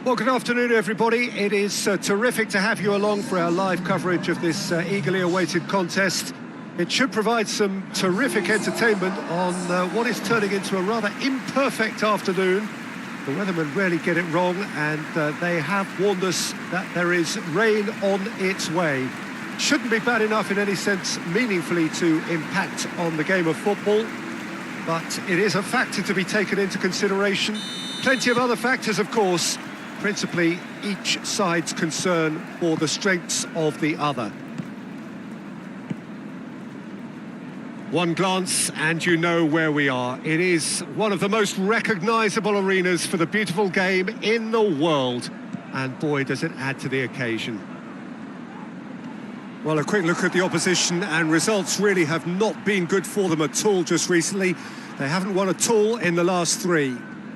Well, good afternoon, everybody. It is terrific to have you along for our live coverage of this eagerly awaited contest. It should provide some terrific entertainment on what is turning into a rather imperfect afternoon. The weathermen rarely get it wrong, and they have warned us that there is rain on its way. Shouldn't be bad enough in any sense meaningfully to impact on the game of football, but it is a factor to be taken into consideration. Plenty of other factors, of course, principally each side's concern for the strengths of the other. One glance and you know where we are. It is one of the most recognisable arenas for the beautiful game in the world, and boy, does it add to the occasion. Well, a quick look at the opposition, and results really have not been good for them at all just recently. They haven't won at all in the last three.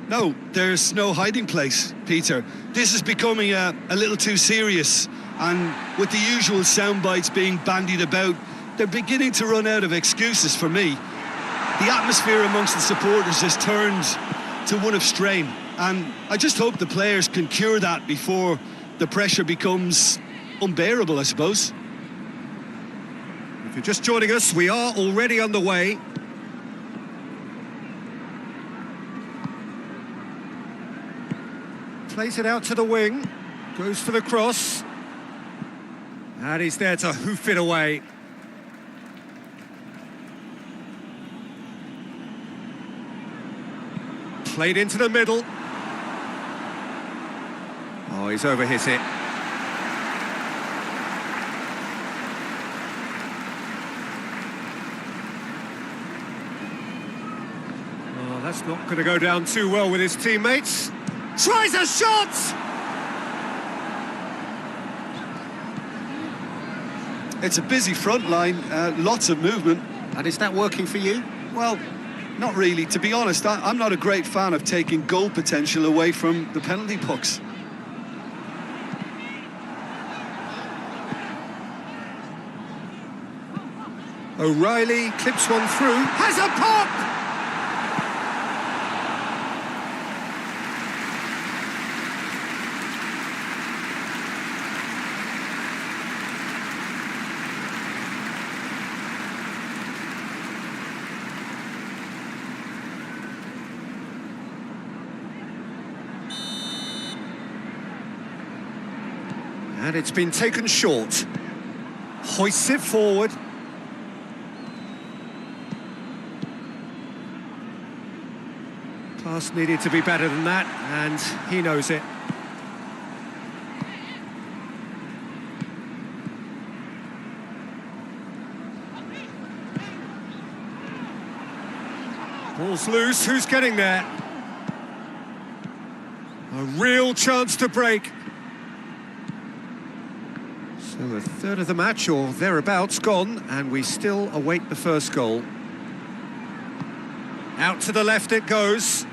No, there's no hiding place, Peter. This is becoming a little too serious, and with the usual sound bites being bandied about, they're beginning to run out of excuses for me. The atmosphere amongst the supporters has turned to one of strain, and I just hope the players can cure that before the pressure becomes unbearable, I suppose. If you're just joining us, we are already underway. Plays it out to the wing, goes for the cross, and he's there to hoof it away. Played into the middle. Oh, he's overhit it. Oh, that's not going to go down too well with his teammates. Tries a shot! It's a busy front line, lots of movement. And is that working for you? Well, not really. To be honest, I'm not a great fan of taking goal potential away from the penalty box. O'Reilly clips one through, has a pop! And it's been taken short. Hoists it forward. Pass needed to be better than that, and he knows it. Ball's loose, who's getting there? A real chance to break. So a third of the match, or thereabouts, gone, and we still await the first goal. Out to the left it goes.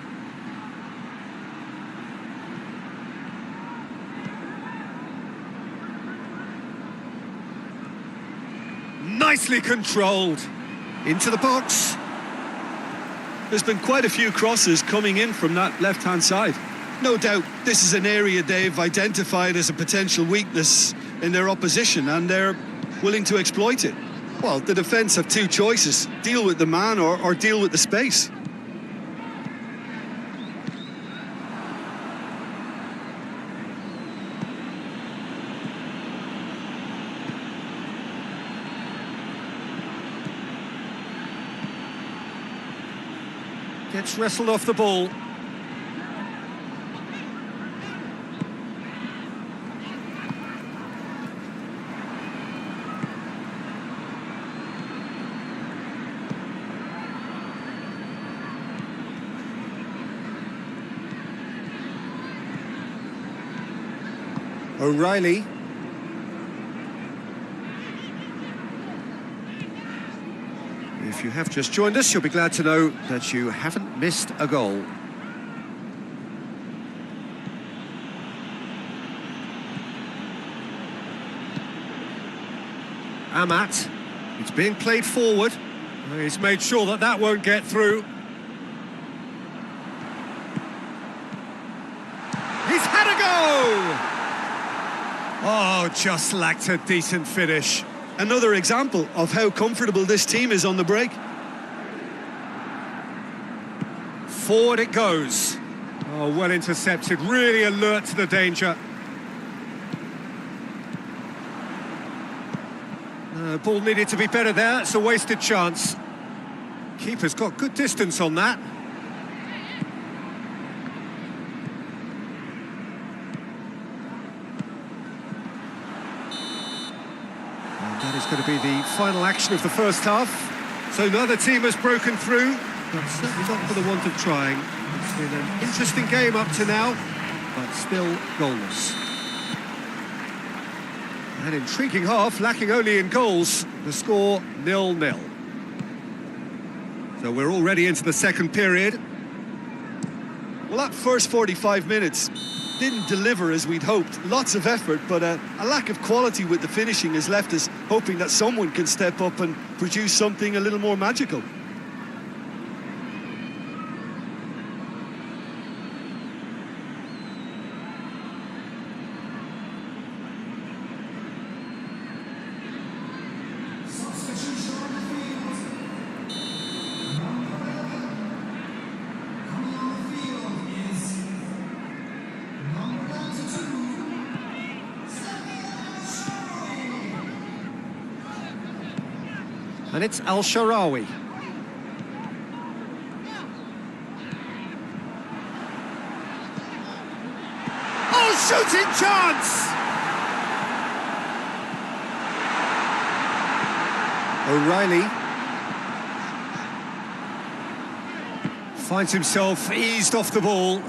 Nicely controlled. Into the box. There's been quite a few crosses coming in from that left-hand side. No doubt this is an area they've identified as a potential weakness in their opposition, and they're willing to exploit it. Well, the defence have two choices: deal with the man or deal with the space. Gets wrestled off the ball. O'Reilly. If you have just joined us, you'll be glad to know that you haven't missed a goal. Amat. It's being played forward. He's made sure that that won't get through. He's had a go! Oh, just lacked a decent finish. Another example of how comfortable this team is on the break. Forward it goes. Oh, well intercepted, really alert to the danger. Ball needed to be better there, it's a wasted chance. Keeper's got good distance on that. And that is going to be the final action of the first half. So neither team has broken through, but certainly not for the want of trying. It's been an interesting game up to now, but still goalless. An intriguing half, lacking only in goals. The score 0-0. So we're already into the second period. Well, that first 45 minutes didn't deliver as we'd hoped. Lots of effort, but a lack of quality with the finishing has left us hoping that someone can step up and produce something a little more magical. And it's Al-Sharawi. Oh, shooting chance! O'Reilly finds himself eased off the ball.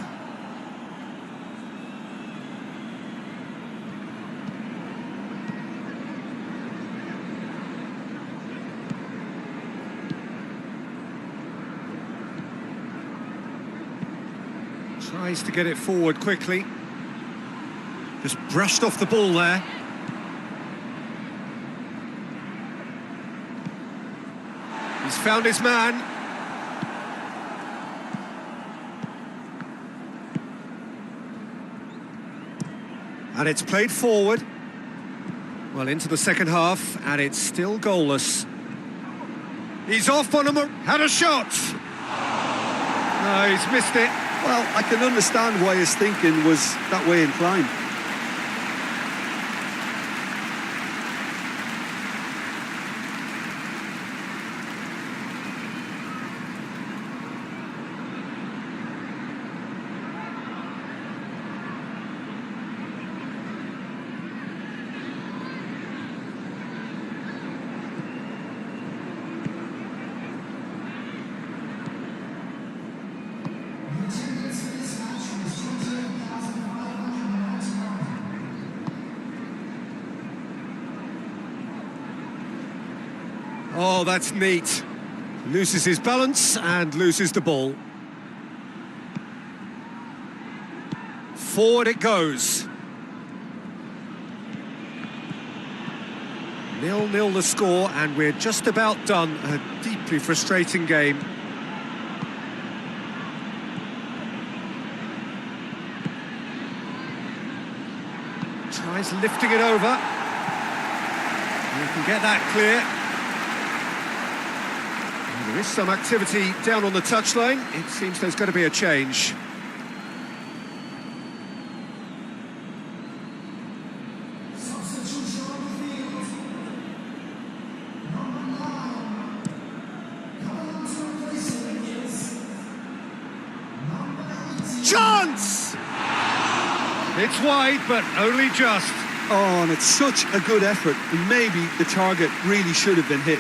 Tries to get it forward quickly. Just brushed off the ball there. He's found his man. And it's played forward. Well, into the second half, and it's still goalless. He's off on him, had a shot! No, he's missed it. Well, I can understand why his thinking was that way inclined. Oh, that's neat. Loses his balance and loses the ball. Forward it goes. 0-0 the score, and we're just about done. A deeply frustrating game. Tries lifting it over. You can get that clear. There is some activity down on the touchline. It seems there's going to be a change. Chance! It's wide, but only just. Oh, and it's such a good effort. And maybe the target really should have been hit.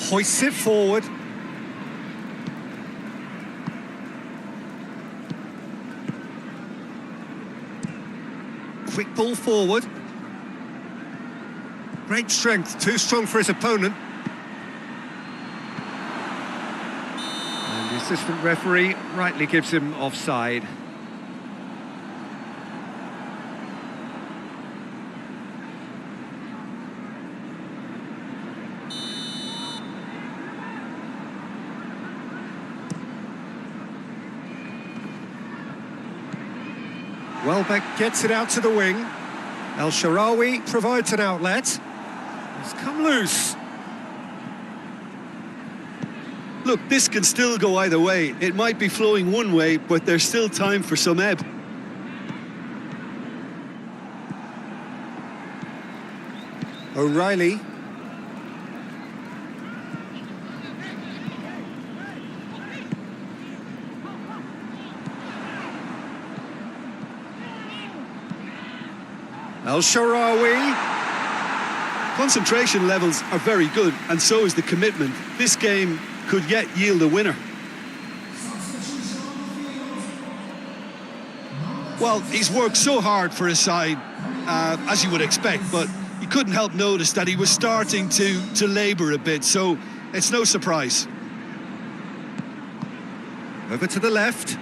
Hoists it forward. Quick ball forward. Great strength, too strong for his opponent. And his assistant referee rightly gives him offside. Welbeck gets it out to the wing. El Shaarawy provides an outlet. It's come loose. Look, this can still go either way. It might be flowing one way, but there's still time for some ebb. O'Reilly. El Shaarawy. Concentration levels are very good, and so is the commitment. This game could yet yield a winner. Well, he's worked so hard for his side, as you would expect, but you couldn't help notice that he was starting to labour a bit, so it's no surprise. Over to the left.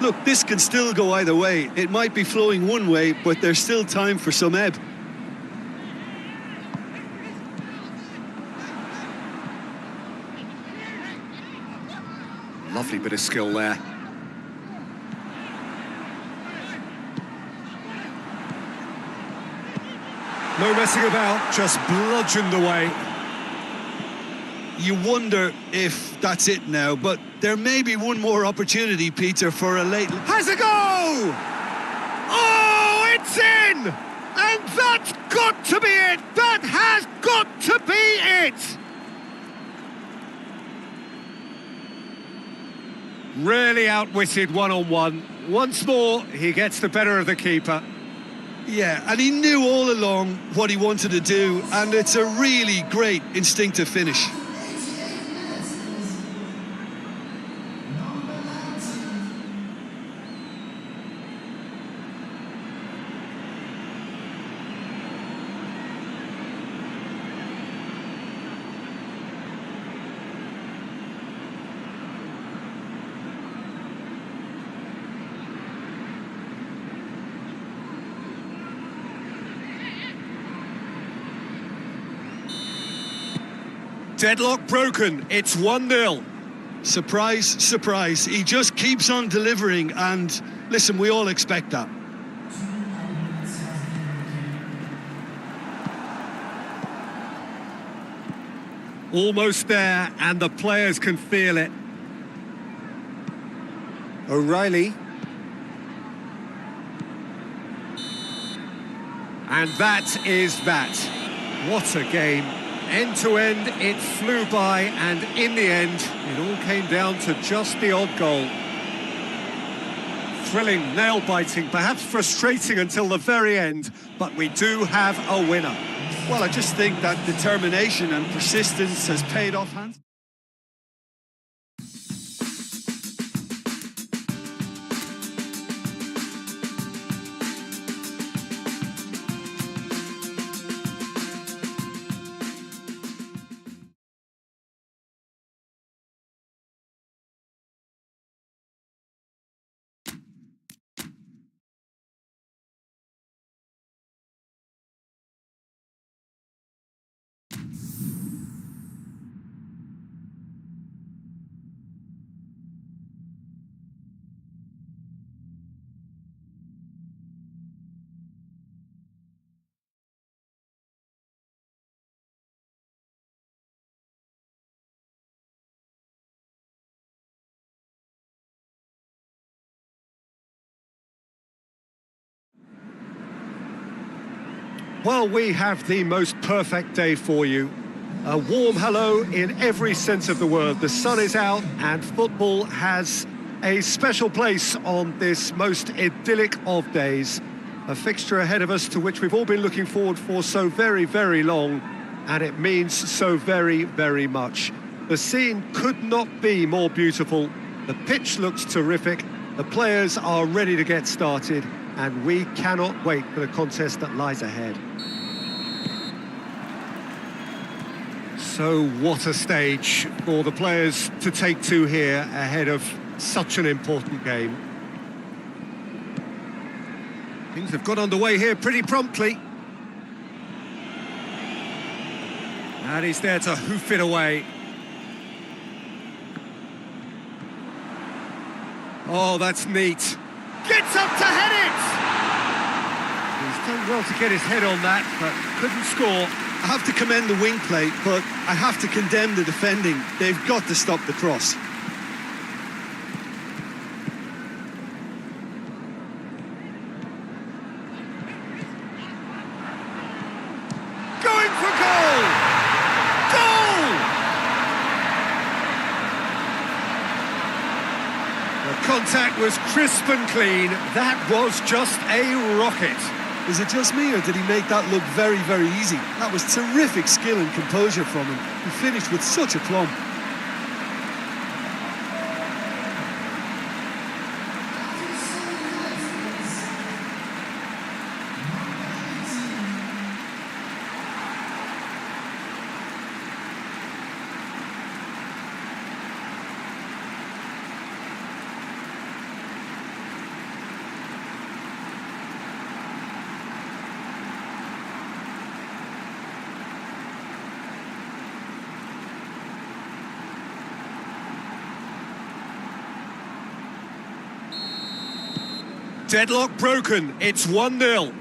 Look, this can still go either way. It might be flowing one way, but there's still time for some ebb. Lovely bit of skill there. No messing about, just bludgeoned away. You wonder if that's it now, but there may be one more opportunity, Peter, for a late... Has a go! Oh, it's in! And that's got to be it! That has got to be it! Really outwitted one-on-one. Once more, he gets the better of the keeper. Yeah, and he knew all along what he wanted to do, and it's a really great instinctive finish. Deadlock broken, it's 1-0. Surprise, surprise. He just keeps on delivering, and listen, we all expect that. Almost there, and the players can feel it. O'Reilly. And that is that. What a game. End to end, it flew by, and in the end, it all came down to just the odd goal. Thrilling, nail-biting, perhaps frustrating until the very end, but we do have a winner. Well, I just think that determination and persistence has paid off hands. Well, we have the most perfect day for you. A warm hello in every sense of the word. The sun is out and football has a special place on this most idyllic of days. A fixture ahead of us to which we've all been looking forward for so very, very long, and it means so very, very much. The scene could not be more beautiful. The pitch looks terrific. The players are ready to get started, and we cannot wait for the contest that lies ahead. So what a stage for the players to take to here ahead of such an important game. Things have got underway here pretty promptly. And he's there to hoof it away. Oh, that's neat. Gets up to head it! He's done well to get his head on that, but couldn't score. I have to commend the wing play, but I have to condemn the defending. They've got to stop the cross. Going for goal! Goal! The contact was crisp and clean. That was just a rocket. Is it just me, or did he make that look very, very easy? That was terrific skill and composure from him. He finished with such aplomb. Deadlock broken, it's 1-0.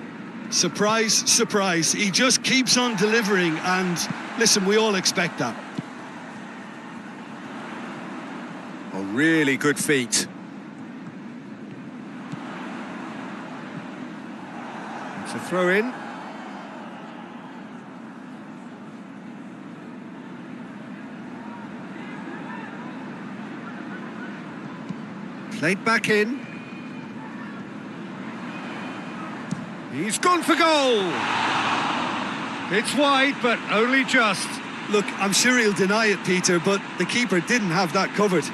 Surprise, surprise. He just keeps on delivering, and listen, we all expect that. A really good feat. It's a throw in. Played back in. He's gone for goal! It's wide, but only just. Look, I'm sure he'll deny it, Peter, but the keeper didn't have that covered.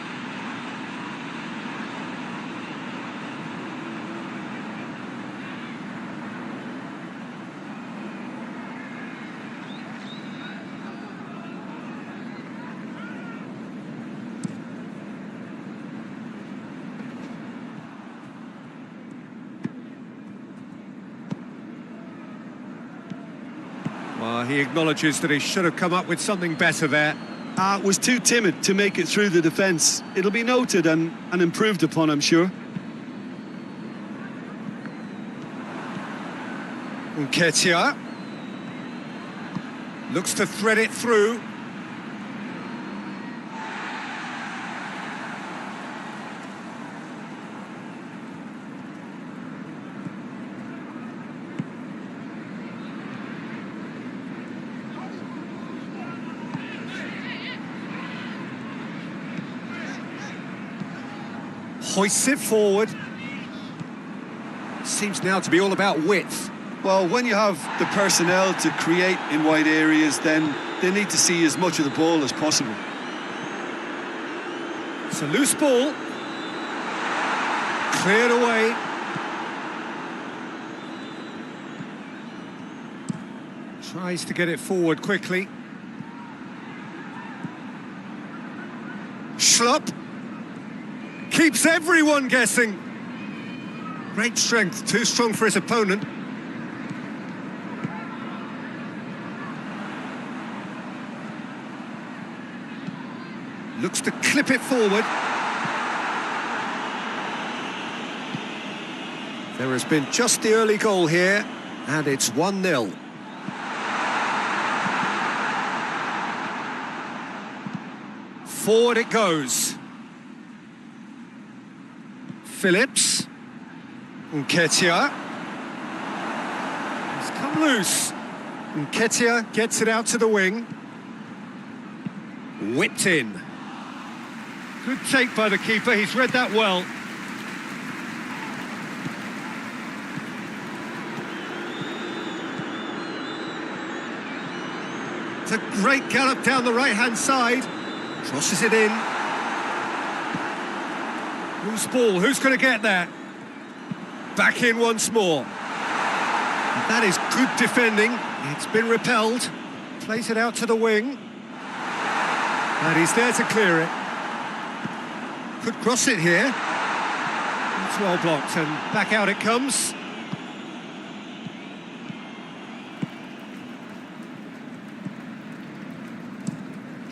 Well, he acknowledges that he should have come up with something better there. Was too timid to make it through the defence. It'll be noted and improved upon, I'm sure. Nketiah looks to thread it through. Hoists it forward. Seems now to be all about width. Well, when you have the personnel to create in wide areas, then they need to see as much of the ball as possible. It's a loose ball. Cleared away. Tries to get it forward quickly. Schlupp. Keeps everyone guessing. Great strength, too strong for his opponent. Looks to clip it forward. There has been just the early goal here, and it's 1-0. Forward it goes. Phillips. Nketiah. He's come loose. Nketiah gets it out to the wing. Whipped in. Good take by the keeper, he's read that well. It's a great gallop down the right-hand side. Crosses it in. Loose ball, who's going to get that? Back in once more. That is good defending. It's been repelled. Plays it out to the wing. And he's there to clear it. Could cross it here. It's well blocked, and back out it comes.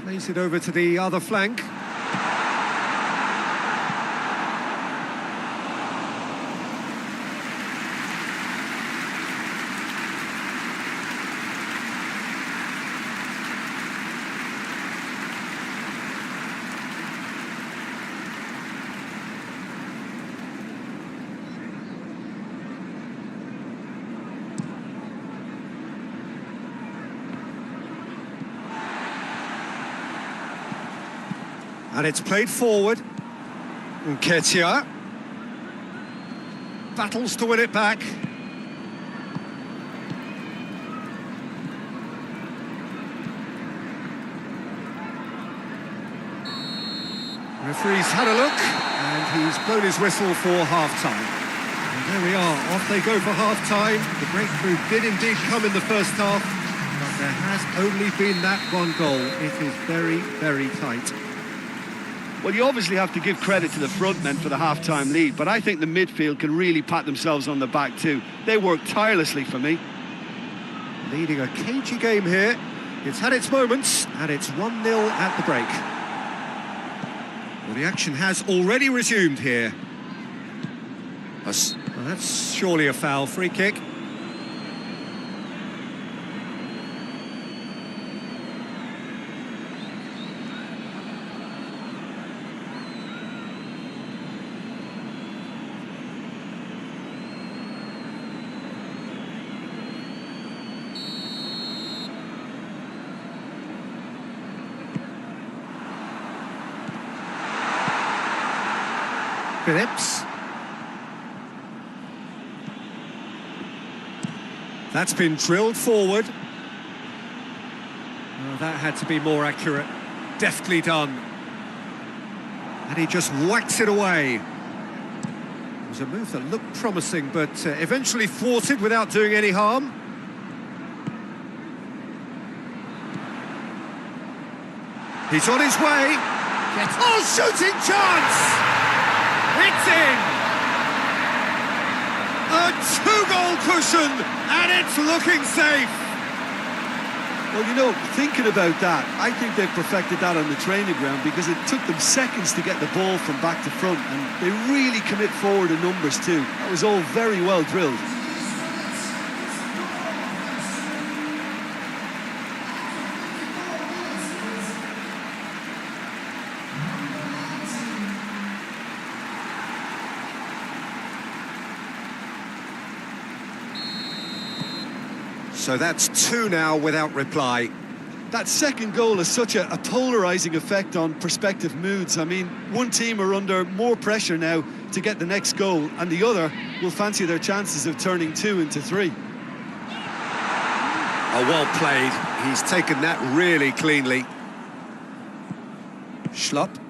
Plays it over to the other flank. And it's played forward. Nketiah battles to win it back. Referee's had a look, and he's blown his whistle for half-time. And there we are, off they go for half-time. The breakthrough did indeed come in the first half, but there has only been that one goal. It is very, very tight. Well, you obviously have to give credit to the front men for the half-time lead, but I think the midfield can really pat themselves on the back too. They worked tirelessly for me. Leading a cagey game here. It's had its moments, and it's 1-0 at the break. Well, the action has already resumed here. Well, that's surely a foul. Free kick. Phillips. That's been drilled forward. Oh, that had to be more accurate. Deftly done. And he just whacks it away. It was a move that looked promising, but eventually thwarted without doing any harm. He's on his way. Oh, shooting chance! It's in! A two-goal cushion, and it's looking safe! Well, you know, thinking about that, I think they've perfected that on the training ground because it took them seconds to get the ball from back to front, and they really commit forward in numbers too. That was all very well drilled. So that's two now without reply. That second goal has such a polarising effect on prospective moods. I mean, one team are under more pressure now to get the next goal, and the other will fancy their chances of turning 2 into 3. Oh, well played. He's taken that really cleanly. Schlupp.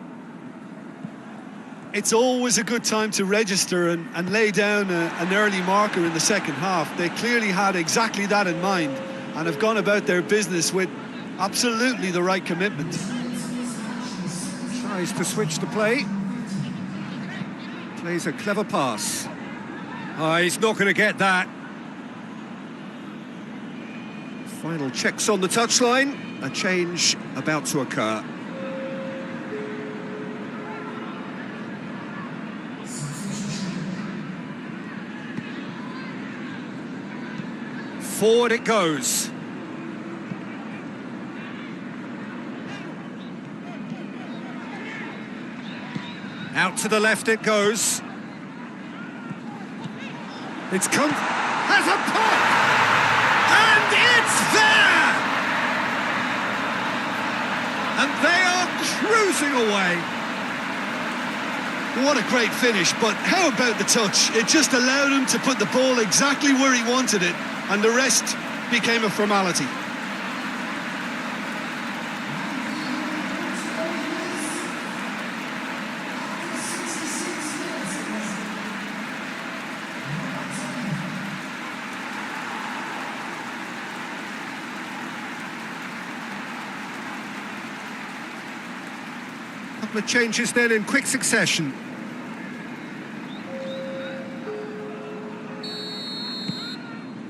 It's always a good time to register and lay down an early marker in the second half. They clearly had exactly that in mind and have gone about their business with absolutely the right commitment. Tries to switch the play. Plays a clever pass. Oh, he's not going to get that. Final checks on the touchline. A change about to occur. Forward it goes. Out to the left it goes. It's come... has a pop! And it's there! And they are cruising away. What a great finish, but how about the touch? It just allowed him to put the ball exactly where he wanted it, and the rest became a formality. couple of changes then in quick succession.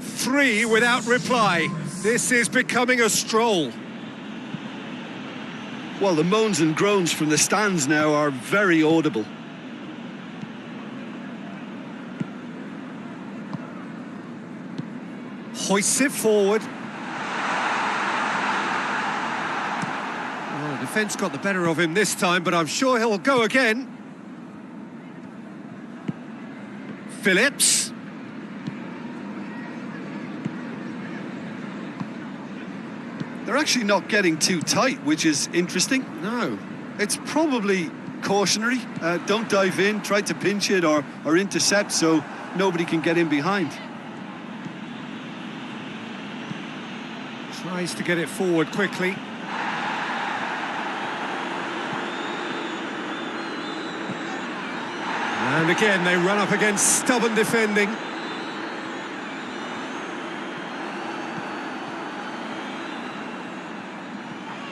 Three without reply. This is becoming a stroll. Well, the moans and groans from the stands now are very audible. Hoists it forward. Well, the defence got the better of him this time, but I'm sure he'll go again. Phillips. They're actually not getting too tight, which is interesting. No. It's probably cautionary. Don't dive in, try to pinch it or intercept so nobody can get in behind. Tries to get it forward quickly. And again, they run up against stubborn defending.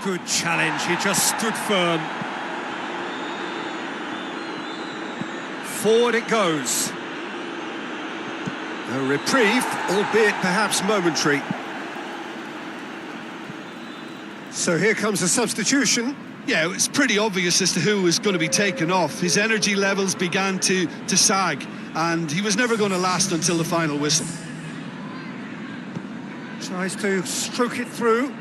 Good challenge, he just stood firm. Forward it goes. A reprieve, albeit perhaps momentary. So here comes a substitution. Yeah, it was pretty obvious as to who was going to be taken off. His energy levels began to sag, and he was never going to last until the final whistle. Tries to stroke it through.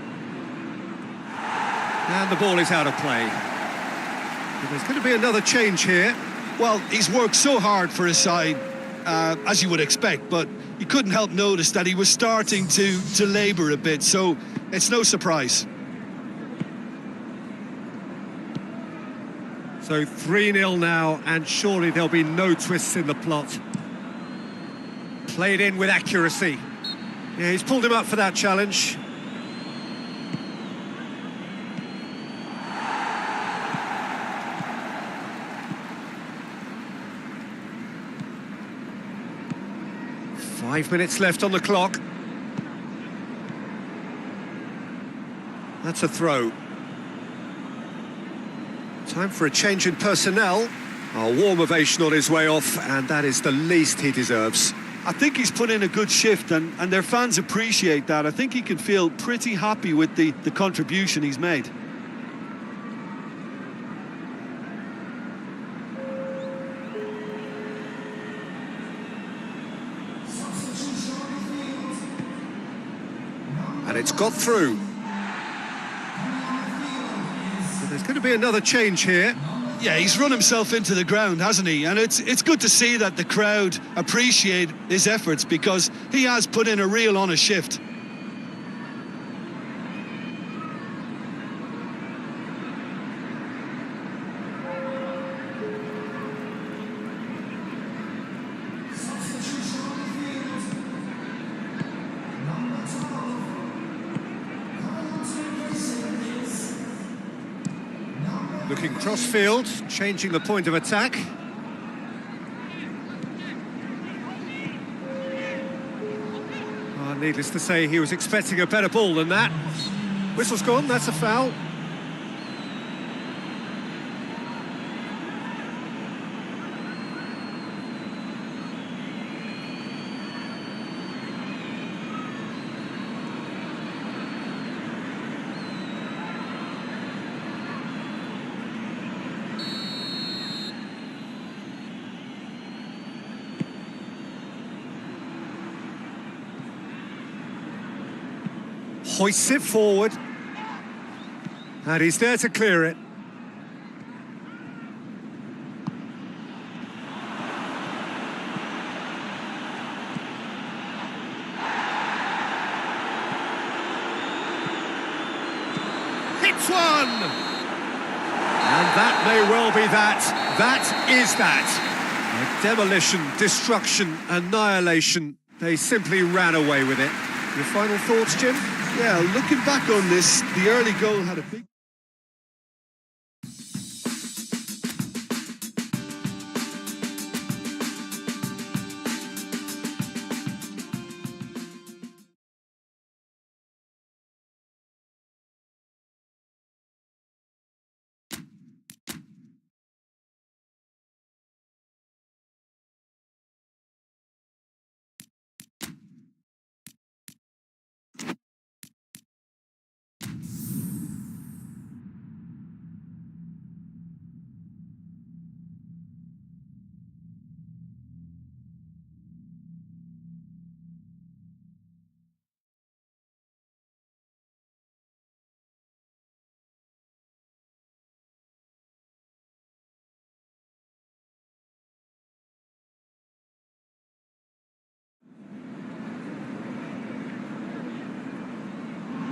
And the ball is out of play. But there's going to be another change here. Well, he's worked so hard for his side, as you would expect, but you couldn't help notice that he was starting to labour a bit, so it's no surprise. So 3-0 now, and surely there'll be no twists in the plot. Played in with accuracy. Yeah, he's pulled him up for that challenge. Five minutes left on the clock. That's a throw. Time for a change in personnel. A warm ovation on his way off, and that is the least he deserves. I think he's put in a good shift, and their fans appreciate that. I think he can feel pretty happy with the contribution he's made. And it's got through. But there's going to be another change here. Yeah, he's run himself into the ground, hasn't he? And it's good to see that the crowd appreciate his efforts, because he has put in a real honest shift. Looking cross-field, changing the point of attack. Needless to say, he was expecting a better ball than that. Whistle's gone, that's a foul. Hoists it forward. And he's there to clear it. Hits one! And that may well be that. That is that. A demolition, destruction, annihilation. They simply ran away with it. Your final thoughts, Jim? Yeah, looking back on this, the early goal had a big...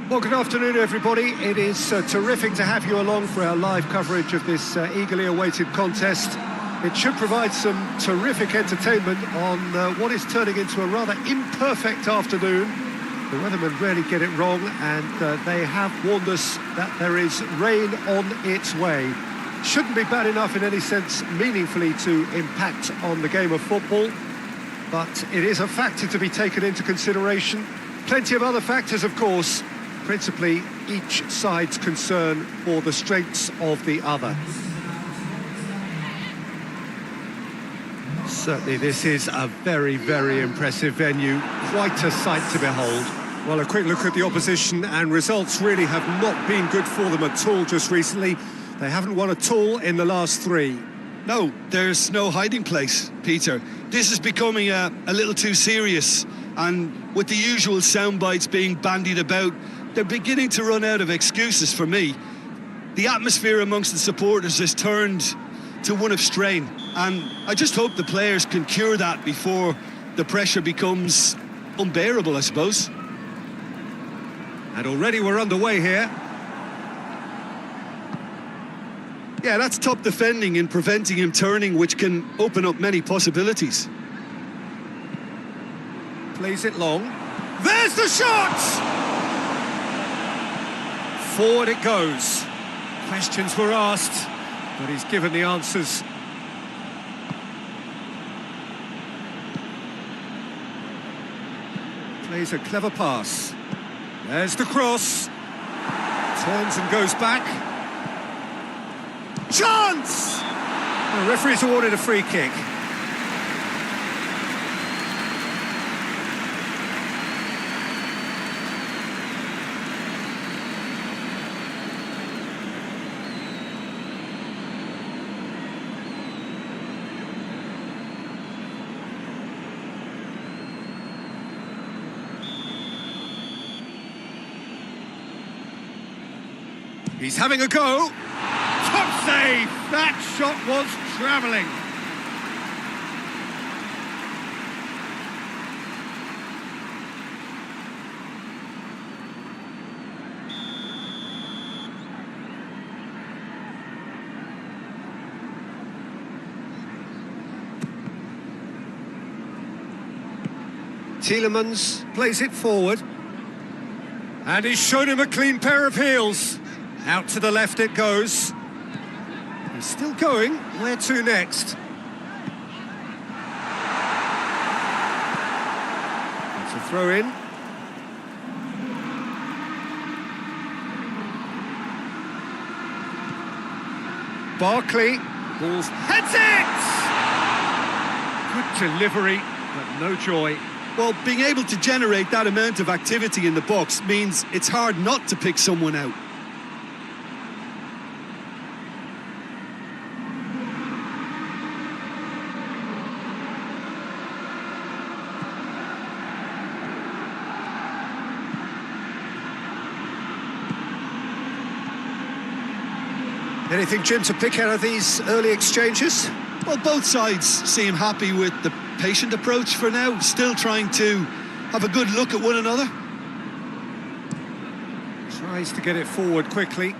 Well, good afternoon, everybody. It is terrific to have you along for our live coverage of this eagerly awaited contest. It should provide some terrific entertainment on what is turning into a rather imperfect afternoon. The weathermen rarely get it wrong, and they have warned us that there is rain on its way. Shouldn't be bad enough in any sense meaningfully to impact on the game of football, but it is a factor to be taken into consideration. Plenty of other factors, of course, principally each side's concern for the strengths of the other. Certainly this is a very, very impressive venue, quite a sight to behold. Well, a quick look at the opposition, and results really have not been good for them at all just recently. They haven't won at all in the last three. No, there's no hiding place, Peter. This is becoming a little too serious, and with the usual sound bites being bandied about, they're beginning to run out of excuses for me. The atmosphere amongst the supporters has turned to one of strain, and I just hope the players can cure that before the pressure becomes unbearable, I suppose. And already we're underway here. Yeah, that's top defending and preventing him turning, which can open up many possibilities. Plays it long. There's the shot! Forward it goes. Questions were asked, but he's given the answers. Plays a clever pass. There's the cross. Turns and goes back. Chance! The referee's awarded a free kick. He's having a go. Top save! That shot was travelling. Tielemans plays it forward. And he's shown him a clean pair of heels. Out to the left it goes. He's still going. Where to next? It's a throw in. Barkley. Ball's heads it! Good delivery, but no joy. Well, being able to generate that amount of activity in the box means it's hard not to pick someone out. Anything, Jim, to pick out of these early exchanges? Well, both sides seem happy with the patient approach for now, still trying to have a good look at one another. Tries to get it forward quickly.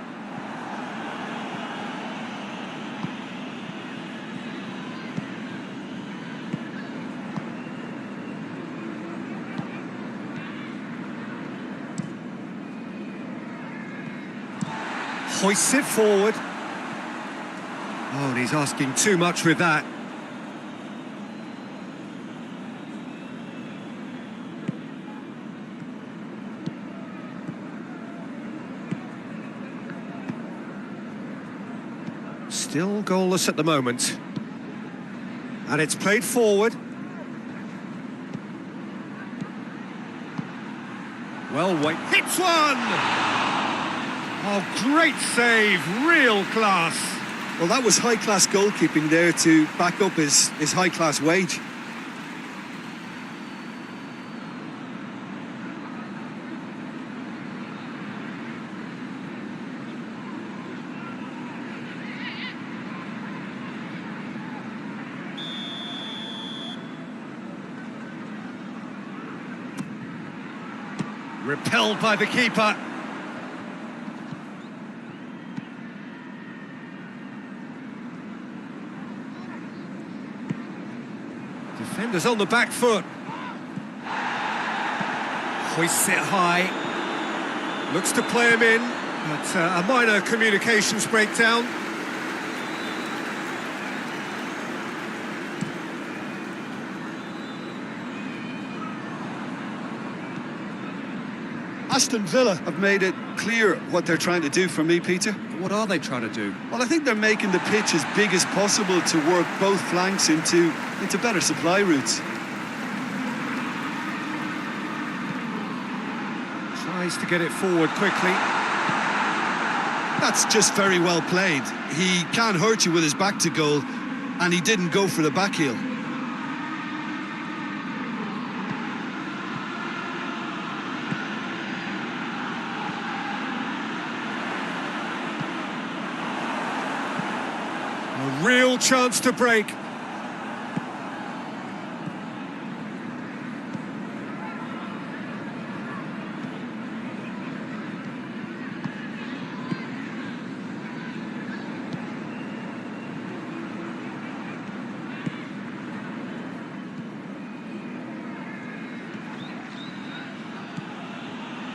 Hoists it forward. Oh, and he's asking too much with that. Still goalless at the moment. And it's played forward. Well, wait. Hits one! Oh, great save, real class. Well, that was high-class goalkeeping there to back up his high-class wage. Repelled by the keeper. Defenders on the back foot. Hoists it high. Looks to play him in, but a minor communications breakdown. Aston Villa have made it clear what they're trying to do for me, Peter. What are they trying to do? Well, I think they're making the pitch as big as possible to work both flanks into better supply routes. Tries to get it forward quickly. That's just very well played. He can't hurt you with his back to goal, and he didn't go for the back heel. A real chance to break.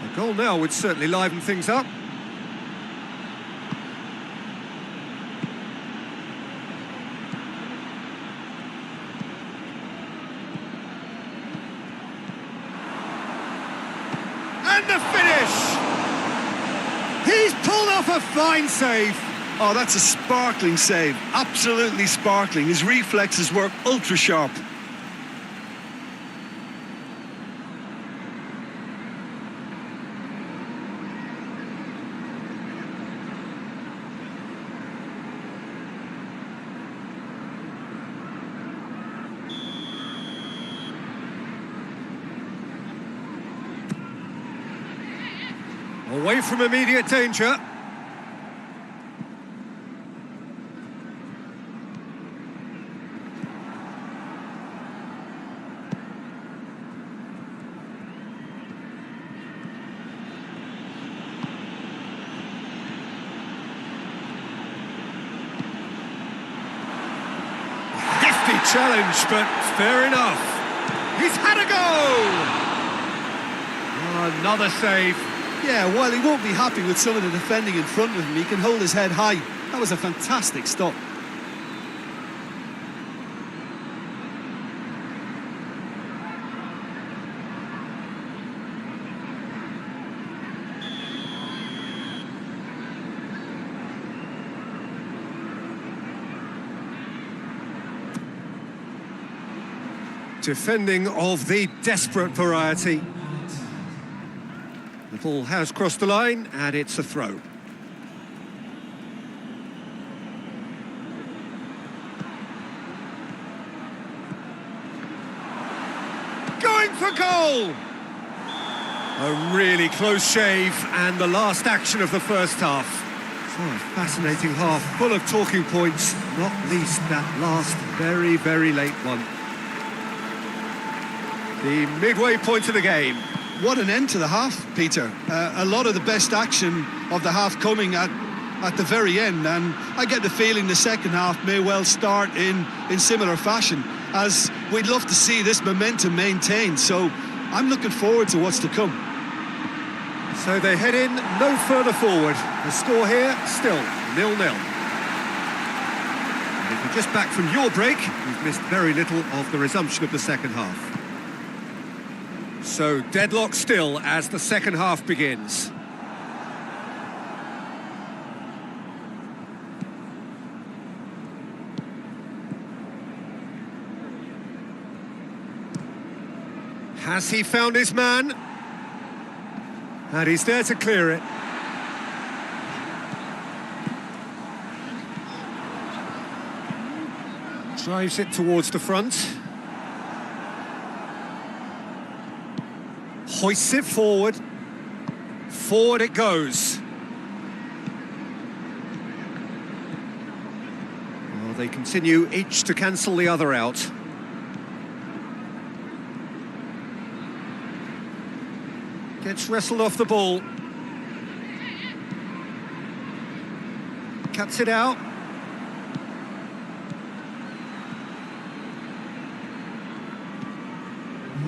A goal now would certainly liven things up. And the finish! He's pulled off a fine save. Oh, that's a sparkling save. Absolutely sparkling. His reflexes were ultra sharp. Away from immediate danger. Hefty challenge, but fair enough. He's had a go! Another save. Yeah, while he won't be happy with some of the defending in front of him, he can hold his head high. That was a fantastic stop. Defending of the desperate variety. The ball has crossed the line, and it's a throw. Going for goal! A really close shave, and the last action of the first half. So a fascinating half, full of talking points, not least that last very, very late one. The midway point of the game. What an end to the half, Peter. A lot of the best action of the half coming at the very end, and I get the feeling the second half may well start in similar fashion, as we'd love to see this momentum maintained, so I'm looking forward to what's to come. So they head in no further forward. The score here, still 0-0. And if you're just back from your break, you've missed very little of the resumption of the second half. So deadlock still as the second half begins. Has he found his man? And he's there to clear it. Drives it towards the front. Hoists it forward. Forward it goes. Well, they continue each to cancel the other out. Gets wrestled off the ball. Cuts it out.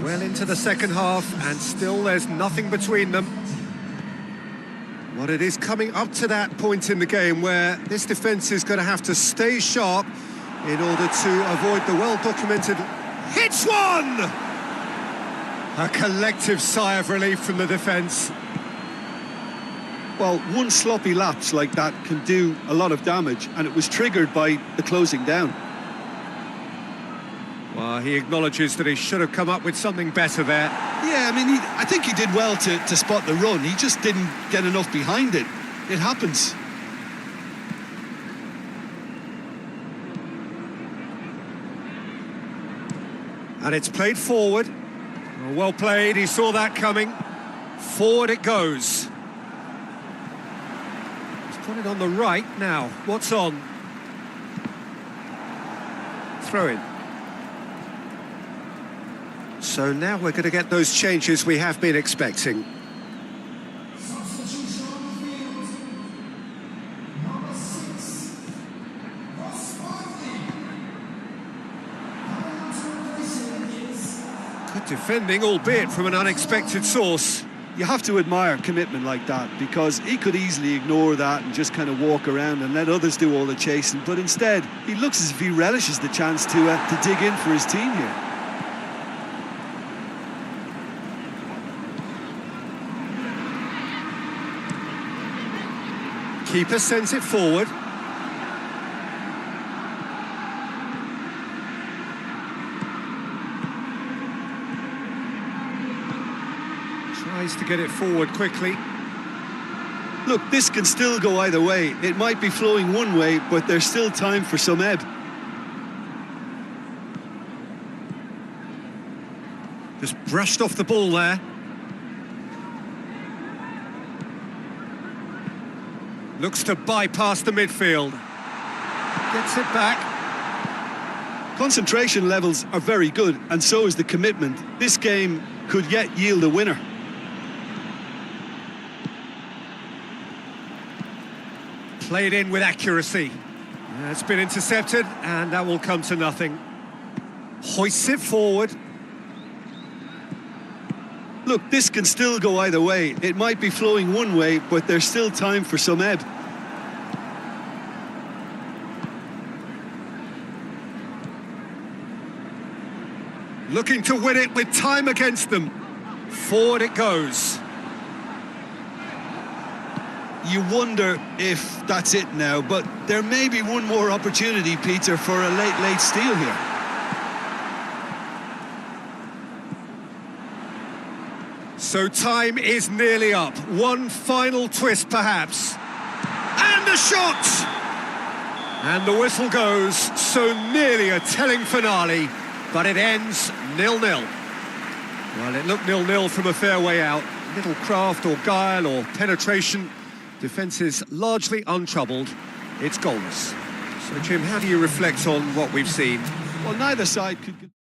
Well into the second half, and still there's nothing between them. Well, it is coming up to that point in the game where this defence is going to have to stay sharp in order to avoid the well-documented... Hits one! A collective sigh of relief from the defence. Well, one sloppy lapse like that can do a lot of damage, and it was triggered by the closing down. Well, he acknowledges that he should have come up with something better there. Yeah, I mean, I think he did well to spot the run. He just didn't get enough behind it. It happens. And it's played forward. Well played, he saw that coming. Forward it goes. He's put it on the right now. What's on? Throw in. So now we're going to get those changes we have been expecting. Good defending, albeit from an unexpected source. You have to admire commitment like that, because he could easily ignore that and just kind of walk around and let others do all the chasing, but instead he looks as if he relishes the chance to dig in for his team here. Keeper sends it forward. Tries to get it forward quickly. Look, this can still go either way. It might be flowing one way, but there's still time for some ebb. Just brushed off the ball there. Looks to bypass the midfield. Gets it back. Concentration levels are very good, and so is the commitment. This game could yet yield a winner. Played in with accuracy. It's been intercepted, and that will come to nothing. Hoists it forward. Look, this can still go either way. It might be flowing one way, but there's still time for some ebb. Looking to win it with time against them. Forward it goes. You wonder if that's it now, but there may be one more opportunity, Peter, for a late steal here. So time is nearly up. One final twist, perhaps. And a shot! And the whistle goes. So nearly a telling finale, but it ends 0-0. Well, it looked 0-0 from a fair way out. Little craft or guile or penetration. Defence is largely untroubled. It's goalless. So, Jim, how do you reflect on what we've seen? Well, neither side could...